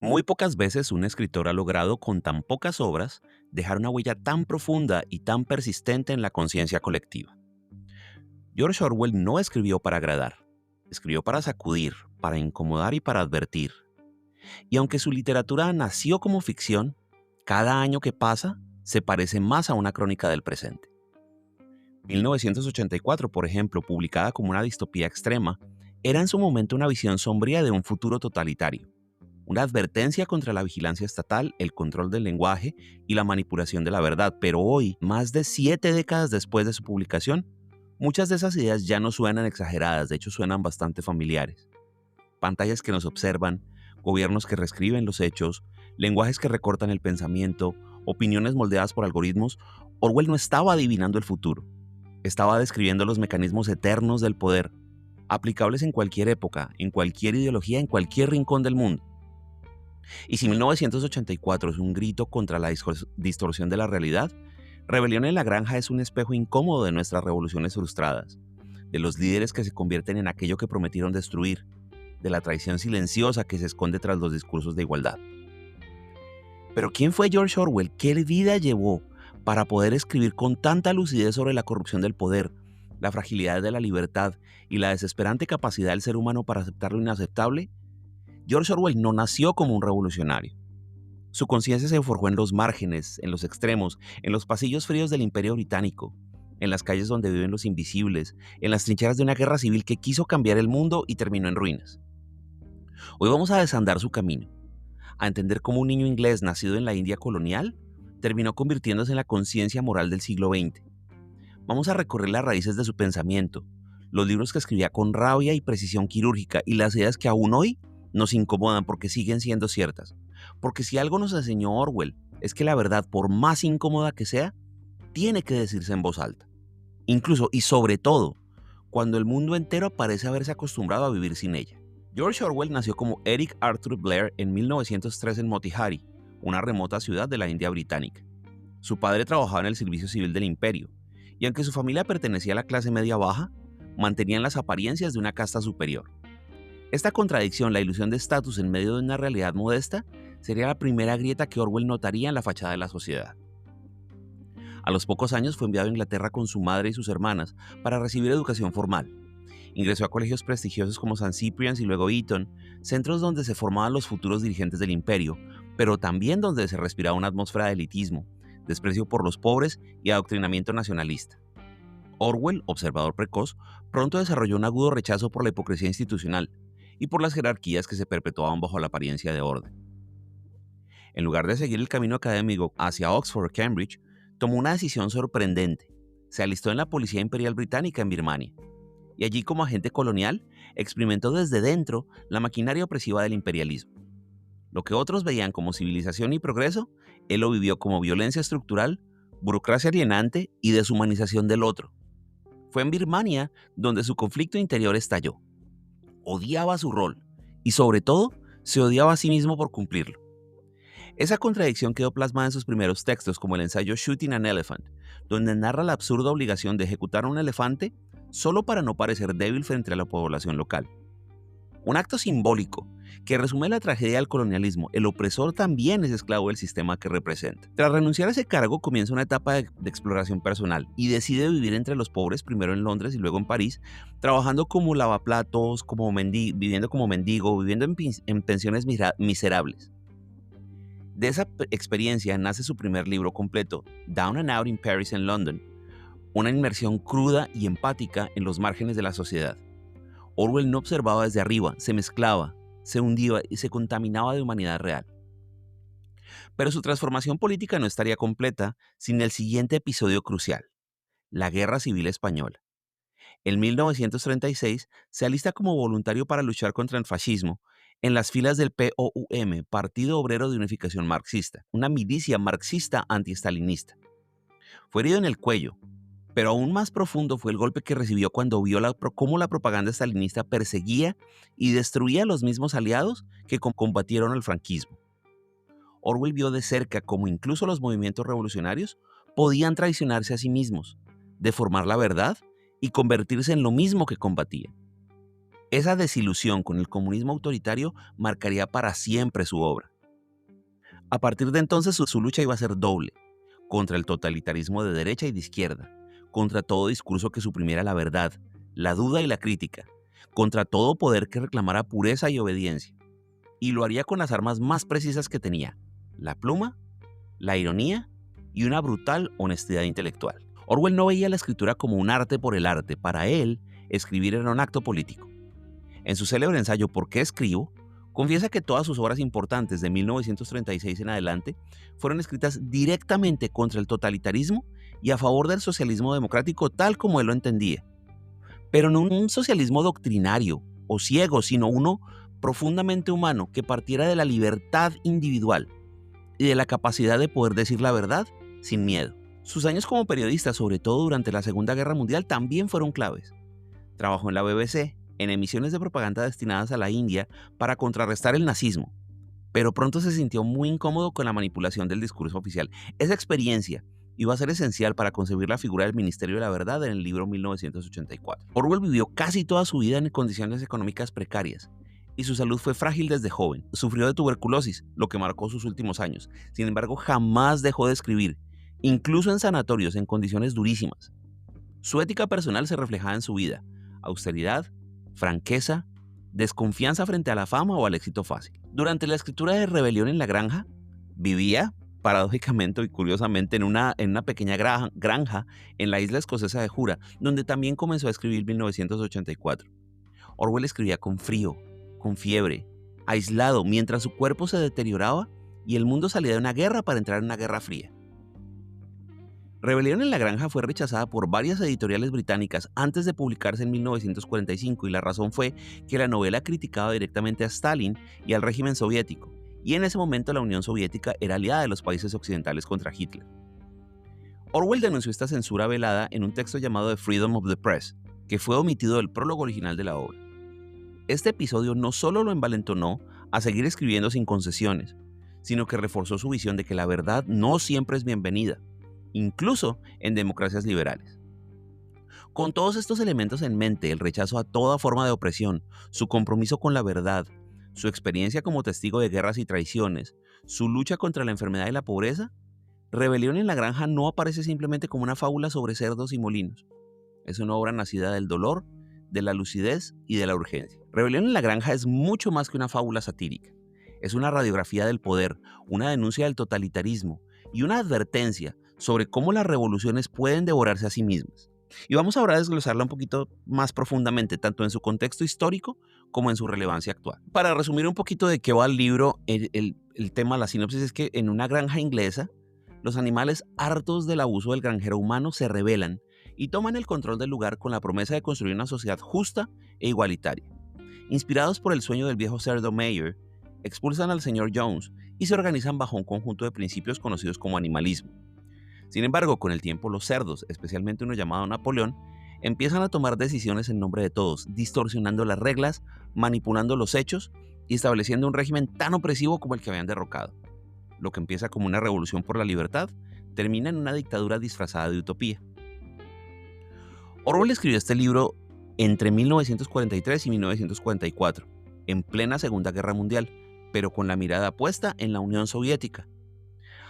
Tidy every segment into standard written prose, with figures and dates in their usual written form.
Muy pocas veces un escritor ha logrado con tan pocas obras dejar una huella tan profunda y tan persistente en la conciencia colectiva. George Orwell no escribió para agradar, escribió para sacudir, para incomodar y para advertir. Y aunque su literatura nació como ficción, cada año que pasa se parece más a una crónica del presente. 1984, por ejemplo, publicada como una distopía extrema, era en su momento una visión sombría de un futuro totalitario, una advertencia contra la vigilancia estatal, el control del lenguaje y la manipulación de la verdad. Pero hoy, más de 7 décadas después de su publicación, muchas de esas ideas ya no suenan exageradas, de hecho suenan bastante familiares. Pantallas que nos observan, gobiernos que reescriben los hechos, lenguajes que recortan el pensamiento, opiniones moldeadas por algoritmos. Orwell no estaba adivinando el futuro, estaba describiendo los mecanismos eternos del poder, aplicables en cualquier época, en cualquier ideología, en cualquier rincón del mundo. Y si 1984 es un grito contra la distorsión de la realidad, Rebelión en la Granja es un espejo incómodo de nuestras revoluciones frustradas, de los líderes que se convierten en aquello que prometieron destruir, de la traición silenciosa que se esconde tras los discursos de igualdad. Pero ¿quién fue George Orwell? ¿Qué vida llevó para poder escribir con tanta lucidez sobre la corrupción del poder, la fragilidad de la libertad y la desesperante capacidad del ser humano para aceptar lo inaceptable? George Orwell no nació como un revolucionario. Su conciencia se forjó en los márgenes, en los extremos, en los pasillos fríos del Imperio Británico, en las calles donde viven los invisibles, en las trincheras de una guerra civil que quiso cambiar el mundo y terminó en ruinas. Hoy vamos a desandar su camino, a entender cómo un niño inglés nacido en la India colonial terminó convirtiéndose en la conciencia moral del siglo XX. Vamos a recorrer las raíces de su pensamiento, los libros que escribía con rabia y precisión quirúrgica y las ideas que aún hoy nos incomodan porque siguen siendo ciertas. Porque si algo nos enseñó Orwell es que la verdad, por más incómoda que sea, tiene que decirse en voz alta. Incluso y sobre todo, cuando el mundo entero parece haberse acostumbrado a vivir sin ella. George Orwell nació como Eric Arthur Blair en 1903 en Motihari, una remota ciudad de la India británica. Su padre trabajaba en el servicio civil del imperio, y aunque su familia pertenecía a la clase media baja, mantenían las apariencias de una casta superior. Esta contradicción, la ilusión de estatus en medio de una realidad modesta, sería la primera grieta que Orwell notaría en la fachada de la sociedad. A los pocos años fue enviado a Inglaterra con su madre y sus hermanas para recibir educación formal. Ingresó a colegios prestigiosos como St. Cyprian's y luego Eton, centros donde se formaban los futuros dirigentes del imperio, pero también donde se respiraba una atmósfera de elitismo, desprecio por los pobres y adoctrinamiento nacionalista. Orwell, observador precoz, pronto desarrolló un agudo rechazo por la hipocresía institucional y por las jerarquías que se perpetuaban bajo la apariencia de orden. En lugar de seguir el camino académico hacia Oxford o Cambridge, tomó una decisión sorprendente. Se alistó en la Policía Imperial Británica en Birmania, y allí como agente colonial experimentó desde dentro la maquinaria opresiva del imperialismo. Lo que otros veían como civilización y progreso, él lo vivió como violencia estructural, burocracia alienante y deshumanización del otro. Fue en Birmania donde su conflicto interior estalló. Odiaba su rol y sobre todo se odiaba a sí mismo por cumplirlo. Esa contradicción quedó plasmada en sus primeros textos, como el ensayo Shooting an Elephant, donde narra la absurda obligación de ejecutar a un elefante solo para no parecer débil frente a la población local. Un acto simbólico que resume la tragedia del colonialismo. El opresor también es esclavo del sistema que representa. Tras renunciar a ese cargo, comienza una etapa de exploración personal y decide vivir entre los pobres, primero en Londres y luego en París, trabajando como lavaplatos, viviendo como mendigo, viviendo en pensiones miserables. De esa experiencia nace su primer libro completo, Down and Out in Paris and London, una inmersión cruda y empática en los márgenes de la sociedad. Orwell no observaba desde arriba, se mezclaba, se hundía y se contaminaba de humanidad real. Pero su transformación política no estaría completa sin el siguiente episodio crucial, la Guerra Civil Española. En 1936 se alista como voluntario para luchar contra el fascismo en las filas del POUM, Partido Obrero de Unificación Marxista, una milicia marxista antiestalinista. Fue herido en el cuello, pero aún más profundo fue el golpe que recibió cuando vio cómo la propaganda estalinista perseguía y destruía a los mismos aliados que combatieron al franquismo. Orwell vio de cerca cómo incluso los movimientos revolucionarios podían traicionarse a sí mismos, deformar la verdad y convertirse en lo mismo que combatían. Esa desilusión con el comunismo autoritario marcaría para siempre su obra. A partir de entonces su lucha iba a ser doble, contra el totalitarismo de derecha y de izquierda, contra todo discurso que suprimiera la verdad, la duda y la crítica, contra todo poder que reclamara pureza y obediencia. Y lo haría con las armas más precisas que tenía: la pluma, la ironía y una brutal honestidad intelectual. Orwell no veía la escritura como un arte por el arte. Para él, escribir era un acto político. En su célebre ensayo ¿Por qué escribo?, confiesa que todas sus obras importantes de 1936 en adelante fueron escritas directamente contra el totalitarismo y a favor del socialismo democrático tal como él lo entendía. Pero no un socialismo doctrinario o ciego, sino uno profundamente humano que partiera de la libertad individual y de la capacidad de poder decir la verdad sin miedo. Sus años como periodista, sobre todo durante la Segunda Guerra Mundial, también fueron claves. Trabajó en la BBC, en emisiones de propaganda destinadas a la India para contrarrestar el nazismo, pero pronto se sintió muy incómodo con la manipulación del discurso oficial. Esa experiencia iba a ser esencial para concebir la figura del Ministerio de la Verdad en el libro 1984. Orwell vivió casi toda su vida en condiciones económicas precarias y su salud fue frágil desde joven. Sufrió de tuberculosis, lo que marcó sus últimos años. Sin embargo, jamás dejó de escribir, incluso en sanatorios en condiciones durísimas. Su ética personal se reflejaba en su vida: austeridad, franqueza, desconfianza frente a la fama o al éxito fácil. Durante la escritura de Rebelión en la Granja, vivía, paradójicamente y curiosamente, en una pequeña granja en la isla escocesa de Jura, donde también comenzó a escribir en 1984. Orwell escribía con frío, con fiebre, aislado, mientras su cuerpo se deterioraba y el mundo salía de una guerra para entrar en una guerra fría. Rebelión en la Granja fue rechazada por varias editoriales británicas antes de publicarse en 1945, y la razón fue que la novela criticaba directamente a Stalin y al régimen soviético, y en ese momento la Unión Soviética era aliada de los países occidentales contra Hitler. Orwell denunció esta censura velada en un texto llamado The Freedom of the Press, que fue omitido del prólogo original de la obra. Este episodio no solo lo envalentonó a seguir escribiendo sin concesiones, sino que reforzó su visión de que la verdad no siempre es bienvenida, incluso en democracias liberales. Con todos estos elementos en mente, el rechazo a toda forma de opresión, su compromiso con la verdad, su experiencia como testigo de guerras y traiciones, su lucha contra la enfermedad y la pobreza, Rebelión en la Granja no aparece simplemente como una fábula sobre cerdos y molinos. Es una obra nacida del dolor, de la lucidez y de la urgencia. Rebelión en la Granja es mucho más que una fábula satírica. Es una radiografía del poder, una denuncia del totalitarismo y una advertencia sobre cómo las revoluciones pueden devorarse a sí mismas. Y vamos ahora a desglosarla un poquito más profundamente, tanto en su contexto histórico como en su relevancia actual. Para resumir un poquito de qué va el libro, el tema, la sinopsis es que en una granja inglesa, los animales, hartos del abuso del granjero humano, se rebelan y toman el control del lugar con la promesa de construir una sociedad justa e igualitaria. Inspirados por el sueño del viejo cerdo Mayer, expulsan al señor Jones y se organizan bajo un conjunto de principios conocidos como animalismo. Sin embargo, con el tiempo los cerdos, especialmente uno llamado Napoleón, empiezan a tomar decisiones en nombre de todos, distorsionando las reglas, manipulando los hechos y estableciendo un régimen tan opresivo como el que habían derrocado. Lo que empieza como una revolución por la libertad termina en una dictadura disfrazada de utopía. Orwell escribió este libro entre 1943 y 1944, en plena Segunda Guerra Mundial, pero con la mirada puesta en la Unión Soviética.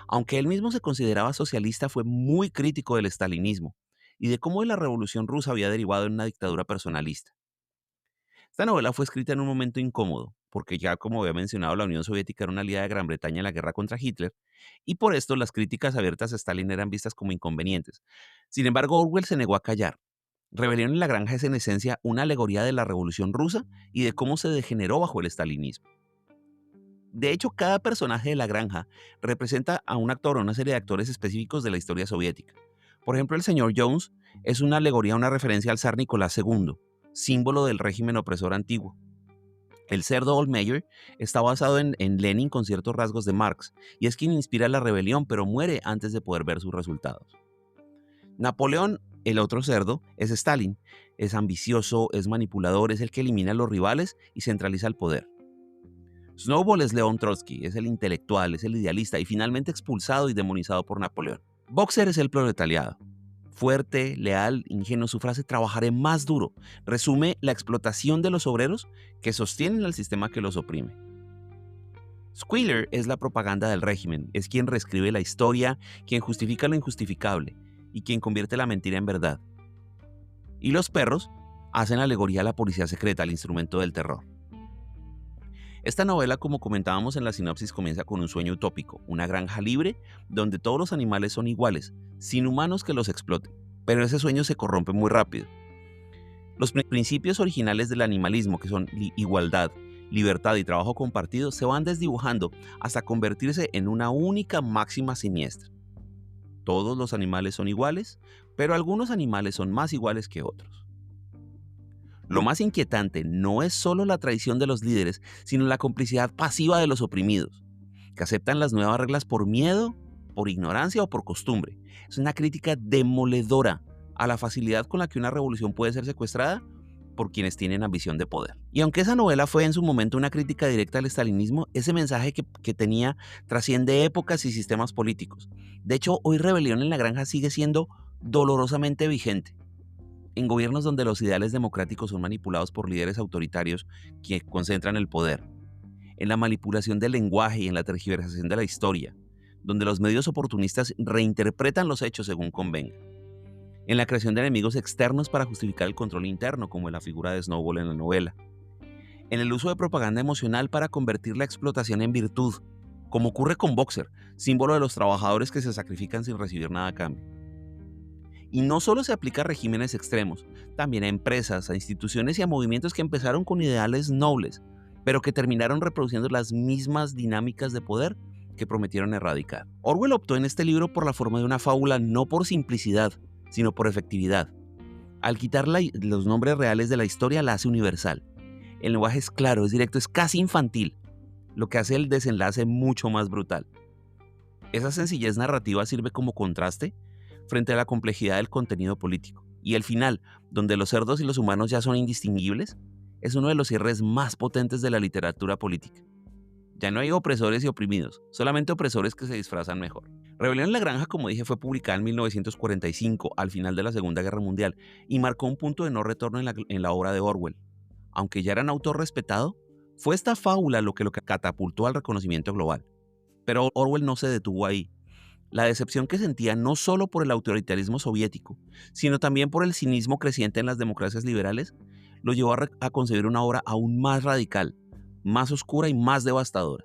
Aunque él mismo se consideraba socialista, fue muy crítico del estalinismo y de cómo la Revolución Rusa había derivado en una dictadura personalista. Esta novela fue escrita en un momento incómodo, porque ya como había mencionado, la Unión Soviética era una aliada de Gran Bretaña en la guerra contra Hitler, y por esto las críticas abiertas a Stalin eran vistas como inconvenientes. Sin embargo, Orwell se negó a callar. Rebelión en la Granja es en esencia una alegoría de la Revolución Rusa y de cómo se degeneró bajo el estalinismo. De hecho, cada personaje de la granja representa a un actor o una serie de actores específicos de la historia soviética. Por ejemplo, el señor Jones es una alegoría, una referencia al zar Nicolás II, símbolo del régimen opresor antiguo. El cerdo Oldmeyer está basado en Lenin con ciertos rasgos de Marx, y es quien inspira la rebelión, pero muere antes de poder ver sus resultados. Napoleón, el otro cerdo, es Stalin. Es ambicioso, es manipulador, es el que elimina a los rivales y centraliza el poder. Snowball es León Trotsky, es el intelectual, es el idealista y finalmente expulsado y demonizado por Napoleón. Boxer es el proletariado. Fuerte, leal, ingenuo, su frase "trabajaré más duro" resume la explotación de los obreros que sostienen al sistema que los oprime. Squealer es la propaganda del régimen, es quien reescribe la historia, quien justifica lo injustificable y quien convierte la mentira en verdad. Y los perros hacen alegoría a la policía secreta, al instrumento del terror. Esta novela, como comentábamos en la sinopsis, comienza con un sueño utópico, una granja libre donde todos los animales son iguales, sin humanos que los exploten. Pero ese sueño se corrompe muy rápido. Los principios originales del animalismo, que son igualdad, libertad y trabajo compartido, se van desdibujando hasta convertirse en una única máxima siniestra. Todos los animales son iguales, pero algunos animales son más iguales que otros. Lo más inquietante no es solo la traición de los líderes, sino la complicidad pasiva de los oprimidos, que aceptan las nuevas reglas por miedo, por ignorancia o por costumbre. Es una crítica demoledora a la facilidad con la que una revolución puede ser secuestrada por quienes tienen ambición de poder. Y aunque esa novela fue en su momento una crítica directa al estalinismo, ese mensaje que tenía trasciende épocas y sistemas políticos. De hecho, hoy Rebelión en la Granja sigue siendo dolorosamente vigente. En gobiernos donde los ideales democráticos son manipulados por líderes autoritarios que concentran el poder, en la manipulación del lenguaje y en la tergiversación de la historia, donde los medios oportunistas reinterpretan los hechos según convenga, en la creación de enemigos externos para justificar el control interno, como en la figura de Snowball en la novela, en el uso de propaganda emocional para convertir la explotación en virtud, como ocurre con Boxer, símbolo de los trabajadores que se sacrifican sin recibir nada a cambio. Y no solo se aplica a regímenes extremos, también a empresas, a instituciones y a movimientos que empezaron con ideales nobles, pero que terminaron reproduciendo las mismas dinámicas de poder que prometieron erradicar. Orwell optó en este libro por la forma de una fábula no por simplicidad, sino por efectividad. Al quitar los nombres reales de la historia, la hace universal. El lenguaje es claro, es directo, es casi infantil, lo que hace el desenlace mucho más brutal. Esa sencillez narrativa sirve como contraste frente a la complejidad del contenido político. Y el final, donde los cerdos y los humanos ya son indistinguibles, es uno de los cierres más potentes de la literatura política. Ya no hay opresores y oprimidos, solamente opresores que se disfrazan mejor. Rebelión en la Granja, como dije, fue publicada en 1945, al final de la Segunda Guerra Mundial, y marcó un punto de no retorno en la obra de Orwell. Aunque ya era un autor respetado, fue esta fábula lo que catapultó al reconocimiento global. Pero Orwell no se detuvo ahí. La decepción que sentía no solo por el autoritarismo soviético, sino también por el cinismo creciente en las democracias liberales, lo llevó a concebir una obra aún más radical, más oscura y más devastadora.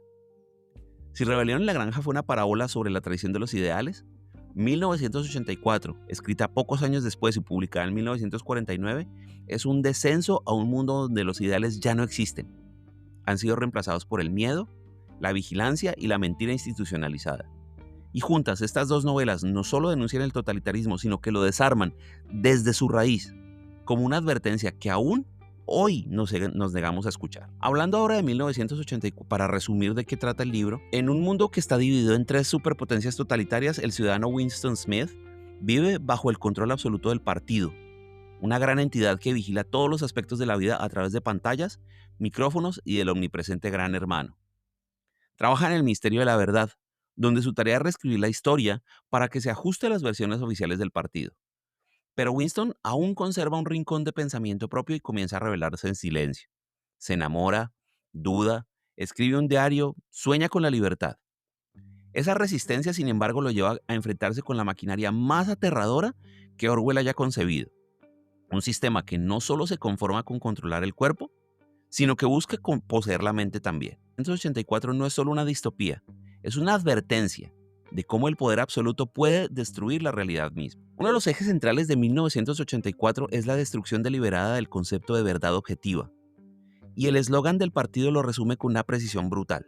Si Rebelión en la Granja fue una parábola sobre la traición de los ideales, 1984, escrita pocos años después y publicada en 1949, es un descenso a un mundo donde los ideales ya no existen. Han sido reemplazados por el miedo, la vigilancia y la mentira institucionalizada. Y juntas, estas dos novelas no solo denuncian el totalitarismo, sino que lo desarman desde su raíz, como una advertencia que aún hoy nos negamos a escuchar. Hablando ahora de 1984, para resumir de qué trata el libro, en un mundo que está dividido en tres superpotencias totalitarias, el ciudadano Winston Smith vive bajo el control absoluto del partido, una gran entidad que vigila todos los aspectos de la vida a través de pantallas, micrófonos y del omnipresente Gran Hermano. Trabaja en el Ministerio de la Verdad, donde su tarea es reescribir la historia para que se ajuste a las versiones oficiales del partido. Pero Winston aún conserva un rincón de pensamiento propio y comienza a revelarse en silencio. Se enamora, duda, escribe un diario, sueña con la libertad. Esa resistencia, sin embargo, lo lleva a enfrentarse con la maquinaria más aterradora que Orwell haya concebido. Un sistema que no solo se conforma con controlar el cuerpo, sino que busca poseer la mente también. 1984 no es solo una distopía, es una advertencia de cómo el poder absoluto puede destruir la realidad misma. Uno de los ejes centrales de 1984 es la destrucción deliberada del concepto de verdad objetiva. Y el eslogan del partido lo resume con una precisión brutal.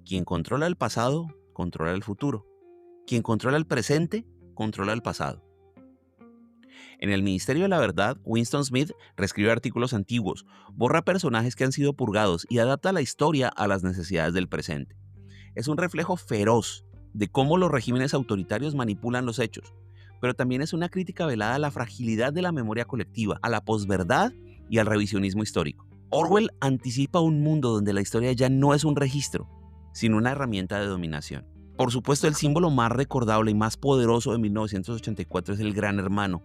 Quien controla el pasado, controla el futuro. Quien controla el presente, controla el pasado. En el Ministerio de la Verdad, Winston Smith reescribe artículos antiguos, borra personajes que han sido purgados y adapta la historia a las necesidades del presente. Es un reflejo feroz de cómo los regímenes autoritarios manipulan los hechos, pero también es una crítica velada a la fragilidad de la memoria colectiva, a la posverdad y al revisionismo histórico. Orwell anticipa un mundo donde la historia ya no es un registro, sino una herramienta de dominación. Por supuesto, el símbolo más recordable y más poderoso de 1984 es el Gran Hermano,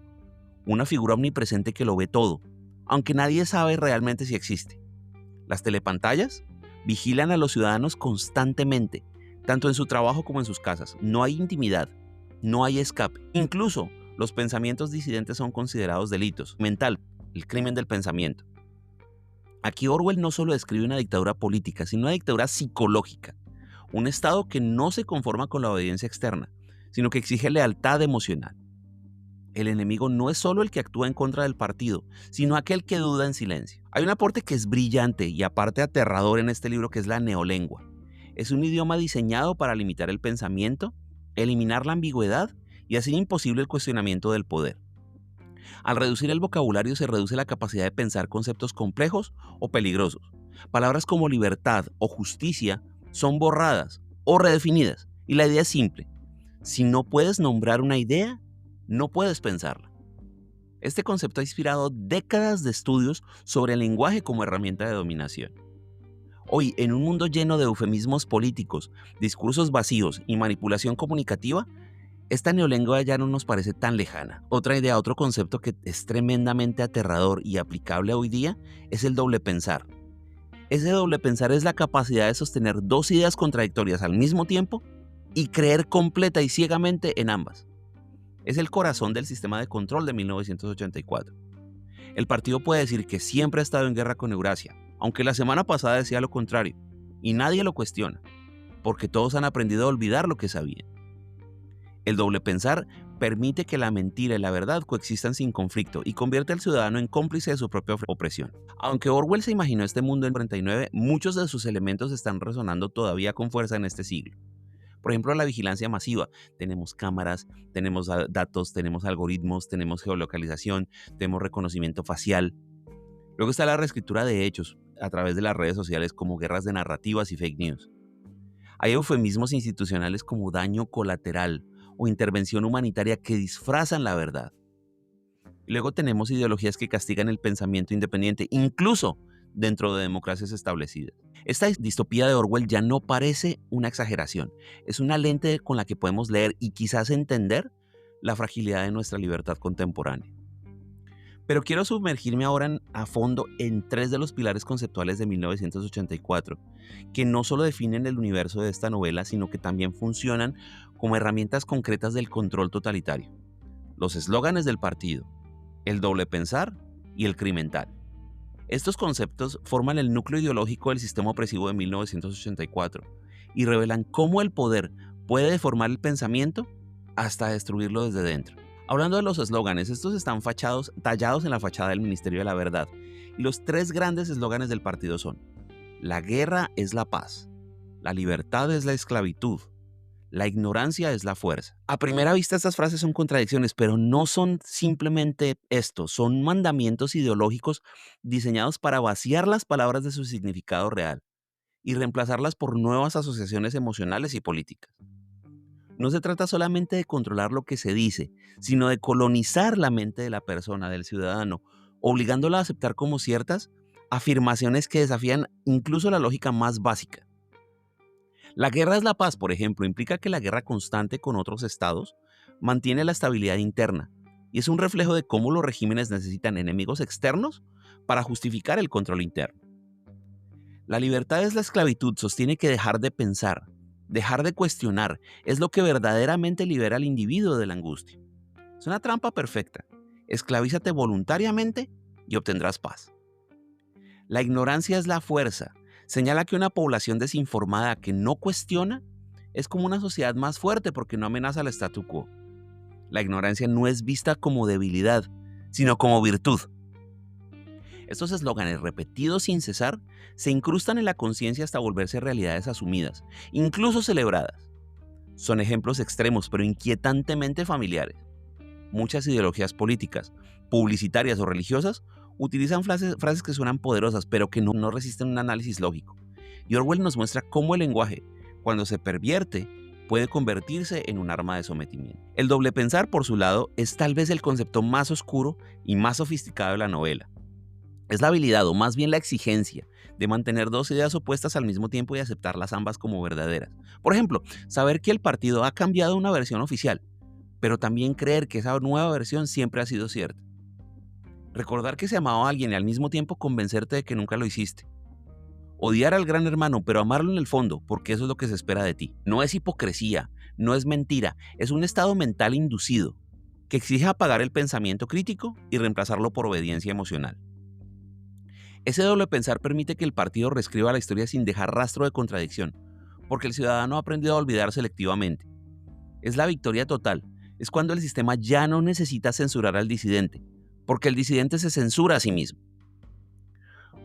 una figura omnipresente que lo ve todo, aunque nadie sabe realmente si existe. Las telepantallas Vigilan a los ciudadanos constantemente, tanto en su trabajo como en sus casas. No hay intimidad, no hay escape. Incluso los pensamientos disidentes son considerados delitos. Mental, el crimen del pensamiento. Aquí Orwell no solo describe una dictadura política, sino una dictadura psicológica. Un Estado que no se conforma con la obediencia externa, sino que exige lealtad emocional. El enemigo no es solo el que actúa en contra del partido, sino aquel que duda en silencio. Hay un aporte que es brillante y aparte aterrador en este libro, que es la neolengua. Es un idioma diseñado para limitar el pensamiento, eliminar la ambigüedad y hacer imposible el cuestionamiento del poder. Al reducir el vocabulario se reduce la capacidad de pensar conceptos complejos o peligrosos. Palabras como libertad o justicia son borradas o redefinidas. Y la idea es simple: si no puedes nombrar una idea, no puedes pensarla. Este concepto ha inspirado décadas de estudios sobre el lenguaje como herramienta de dominación. Hoy, en un mundo lleno de eufemismos políticos, discursos vacíos y manipulación comunicativa, esta neolengua ya no nos parece tan lejana. Otra idea, otro concepto que es tremendamente aterrador y aplicable hoy día es el doble pensar. Ese doble pensar es la capacidad de sostener dos ideas contradictorias al mismo tiempo y creer completa y ciegamente en ambas. Es el corazón del sistema de control de 1984. El partido puede decir que siempre ha estado en guerra con Eurasia, aunque la semana pasada decía lo contrario, y nadie lo cuestiona, porque todos han aprendido a olvidar lo que sabían. El doble pensar permite que la mentira y la verdad coexistan sin conflicto y convierte al ciudadano en cómplice de su propia opresión. Aunque Orwell se imaginó este mundo en 1949, muchos de sus elementos están resonando todavía con fuerza en este siglo. Por ejemplo, la vigilancia masiva. Tenemos cámaras, tenemos datos, tenemos algoritmos, tenemos geolocalización, tenemos reconocimiento facial. Luego está la reescritura de hechos a través de las redes sociales, como guerras de narrativas y fake news. Hay eufemismos institucionales como daño colateral o intervención humanitaria que disfrazan la verdad. Y luego tenemos ideologías que castigan el pensamiento independiente, incluso dentro de democracias establecidas. Esta distopía de Orwell ya no parece una exageración, es una lente con la que podemos leer y quizás entender la fragilidad de nuestra libertad contemporánea. Pero quiero sumergirme ahora a fondo en tres de los pilares conceptuales de 1984, que no solo definen el universo de esta novela, sino que también funcionan como herramientas concretas del control totalitario: los eslóganes del partido, el doble pensar y el criminal. Estos conceptos forman el núcleo ideológico del sistema opresivo de 1984 y revelan cómo el poder puede deformar el pensamiento hasta destruirlo desde dentro. Hablando de los eslóganes, estos están tallados en la fachada del Ministerio de la Verdad. Y los tres grandes eslóganes del partido son: la guerra es la paz, la libertad es la esclavitud, la ignorancia es la fuerza. A primera vista estas frases son contradicciones, pero no son simplemente esto, son mandamientos ideológicos diseñados para vaciar las palabras de su significado real y reemplazarlas por nuevas asociaciones emocionales y políticas. No se trata solamente de controlar lo que se dice, sino de colonizar la mente de la persona, del ciudadano, obligándola a aceptar como ciertas afirmaciones que desafían incluso la lógica más básica. La guerra es la paz, por ejemplo, implica que la guerra constante con otros estados mantiene la estabilidad interna y es un reflejo de cómo los regímenes necesitan enemigos externos para justificar el control interno. La libertad es la esclavitud, sostiene que dejar de pensar, dejar de cuestionar, es lo que verdaderamente libera al individuo de la angustia. Es una trampa perfecta. Esclavízate voluntariamente y obtendrás paz. La ignorancia es la fuerza. Señala que una población desinformada que no cuestiona es como una sociedad más fuerte porque no amenaza al statu quo. La ignorancia no es vista como debilidad, sino como virtud. Estos eslóganes, repetidos sin cesar, se incrustan en la conciencia hasta volverse realidades asumidas, incluso celebradas. Son ejemplos extremos, pero inquietantemente familiares. Muchas ideologías políticas, publicitarias o religiosas utilizan frases que suenan poderosas, pero que no resisten un análisis lógico. Y Orwell nos muestra cómo el lenguaje, cuando se pervierte, puede convertirse en un arma de sometimiento. El doble pensar, por su lado, es tal vez el concepto más oscuro y más sofisticado de la novela. Es la habilidad, o más bien la exigencia, de mantener dos ideas opuestas al mismo tiempo y aceptarlas ambas como verdaderas. Por ejemplo, saber que el partido ha cambiado una versión oficial, pero también creer que esa nueva versión siempre ha sido cierta. Recordar que se amaba a alguien y al mismo tiempo convencerte de que nunca lo hiciste. Odiar al gran hermano, pero amarlo en el fondo, porque eso es lo que se espera de ti. No es hipocresía, no es mentira, es un estado mental inducido que exige apagar el pensamiento crítico y reemplazarlo por obediencia emocional. Ese doble pensar permite que el partido reescriba la historia sin dejar rastro de contradicción, porque el ciudadano ha aprendido a olvidar selectivamente. Es la victoria total, es cuando el sistema ya no necesita censurar al disidente, porque el disidente se censura a sí mismo.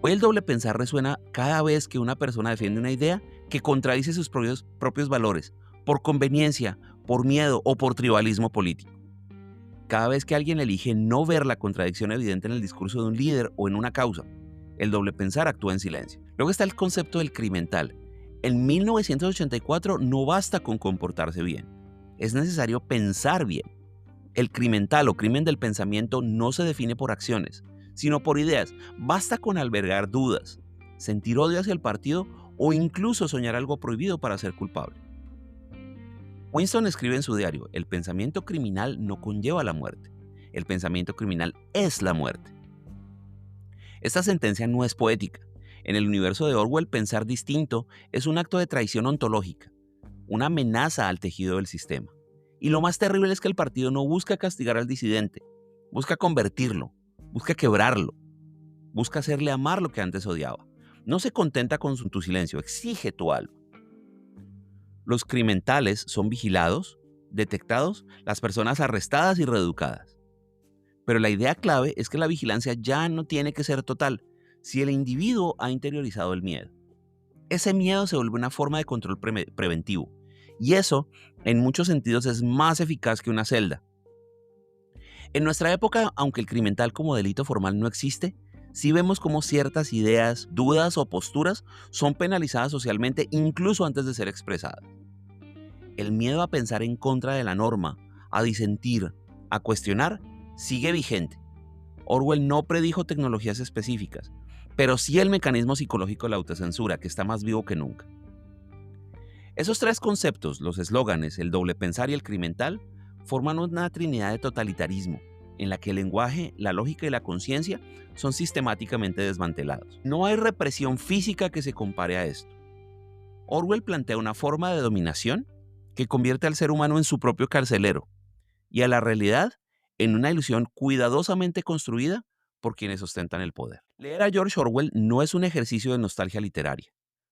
Hoy el doble pensar resuena cada vez que una persona defiende una idea que contradice sus propios valores, por conveniencia, por miedo o por tribalismo político. Cada vez que alguien elige no ver la contradicción evidente en el discurso de un líder o en una causa, el doble pensar actúa en silencio. Luego está el concepto del crimental. En 1984 no basta con comportarse bien, es necesario pensar bien. El crimental o crimen del pensamiento no se define por acciones, sino por ideas. Basta con albergar dudas, sentir odio hacia el partido o incluso soñar algo prohibido para ser culpable. Winston escribe en su diario: el pensamiento criminal no conlleva la muerte, el pensamiento criminal es la muerte. Esta sentencia no es poética. En el universo de Orwell, pensar distinto es un acto de traición ontológica, una amenaza al tejido del sistema. Y lo más terrible es que el partido no busca castigar al disidente, busca convertirlo, busca quebrarlo, busca hacerle amar lo que antes odiaba. No se contenta con tu silencio, exige tu alma. Los crimentales son vigilados, detectados, las personas arrestadas y reeducadas. Pero la idea clave es que la vigilancia ya no tiene que ser total si el individuo ha interiorizado el miedo. Ese miedo se vuelve una forma de control preventivo. Y eso, en muchos sentidos, es más eficaz que una celda. En nuestra época, aunque el crimental como delito formal no existe, sí vemos cómo ciertas ideas, dudas o posturas son penalizadas socialmente incluso antes de ser expresadas. El miedo a pensar en contra de la norma, a disentir, a cuestionar, sigue vigente. Orwell no predijo tecnologías específicas, pero sí el mecanismo psicológico de la autocensura, que está más vivo que nunca. Esos tres conceptos, los eslóganes, el doble pensar y el crimental, forman una trinidad de totalitarismo, en la que el lenguaje, la lógica y la conciencia son sistemáticamente desmantelados. No hay represión física que se compare a esto. Orwell plantea una forma de dominación que convierte al ser humano en su propio carcelero y a la realidad en una ilusión cuidadosamente construida por quienes ostentan el poder. Leer a George Orwell no es un ejercicio de nostalgia literaria,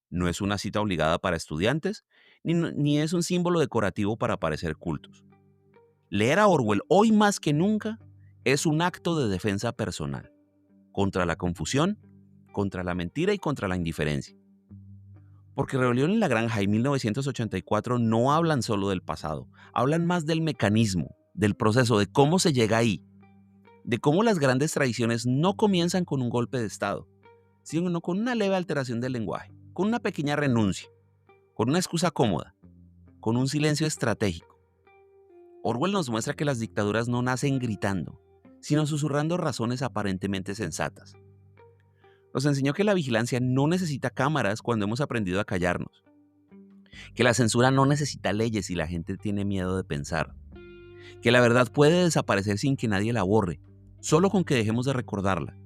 no es una cita obligada para estudiantes, ni es un símbolo decorativo para parecer cultos. Leer a Orwell hoy más que nunca es un acto de defensa personal, contra la confusión, contra la mentira y contra la indiferencia. Porque Rebelión en la Granja y 1984 no hablan solo del pasado, hablan más del mecanismo, del proceso, de cómo se llega ahí, de cómo las grandes traiciones no comienzan con un golpe de Estado, sino con una leve alteración del lenguaje, con una pequeña renuncia, con una excusa cómoda, con un silencio estratégico. Orwell nos muestra que las dictaduras no nacen gritando, sino susurrando razones aparentemente sensatas. Nos enseñó que la vigilancia no necesita cámaras cuando hemos aprendido a callarnos, que la censura no necesita leyes si la gente tiene miedo de pensar, que la verdad puede desaparecer sin que nadie la borre, solo con que dejemos de recordarla,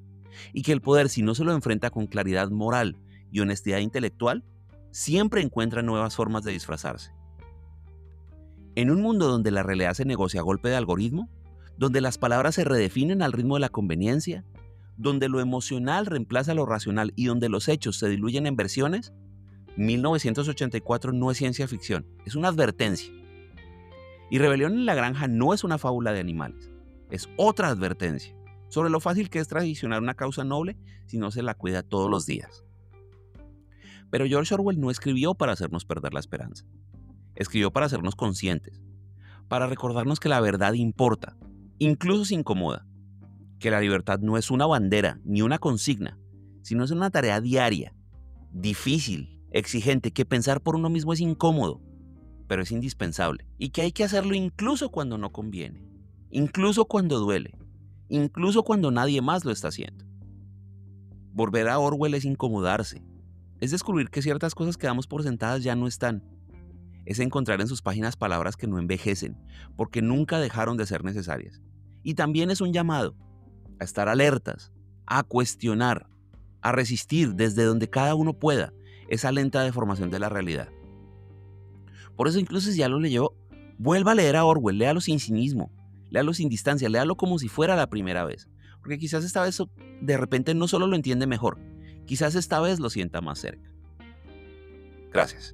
y que el poder, si no se lo enfrenta con claridad moral y honestidad intelectual, siempre encuentra nuevas formas de disfrazarse. En un mundo donde la realidad se negocia a golpe de algoritmo, donde las palabras se redefinen al ritmo de la conveniencia, donde lo emocional reemplaza lo racional y donde los hechos se diluyen en versiones, 1984 no es ciencia ficción, es una advertencia. Y Rebelión en la Granja no es una fábula de animales, es otra advertencia sobre lo fácil que es traicionar una causa noble si no se la cuida todos los días. Pero George Orwell no escribió para hacernos perder la esperanza, escribió para hacernos conscientes, para recordarnos que la verdad importa, incluso si incomoda, que la libertad no es una bandera ni una consigna, sino es una tarea diaria, difícil, exigente, que pensar por uno mismo es incómodo, pero es indispensable, y que hay que hacerlo incluso cuando no conviene, incluso cuando duele, incluso cuando nadie más lo está haciendo. Volver a Orwell es incomodarse, es descubrir que ciertas cosas que damos por sentadas ya no están, es encontrar en sus páginas palabras que no envejecen, porque nunca dejaron de ser necesarias. Y también es un llamado a estar alertas, a cuestionar, a resistir desde donde cada uno pueda esa lenta deformación de la realidad. Por eso incluso si ya lo leyó, vuelva a leer a Orwell, léalo sin cinismo, léalo sin distancia, léalo como si fuera la primera vez. Porque quizás esta vez de repente no solo lo entiende mejor, quizás esta vez lo sienta más cerca. Gracias.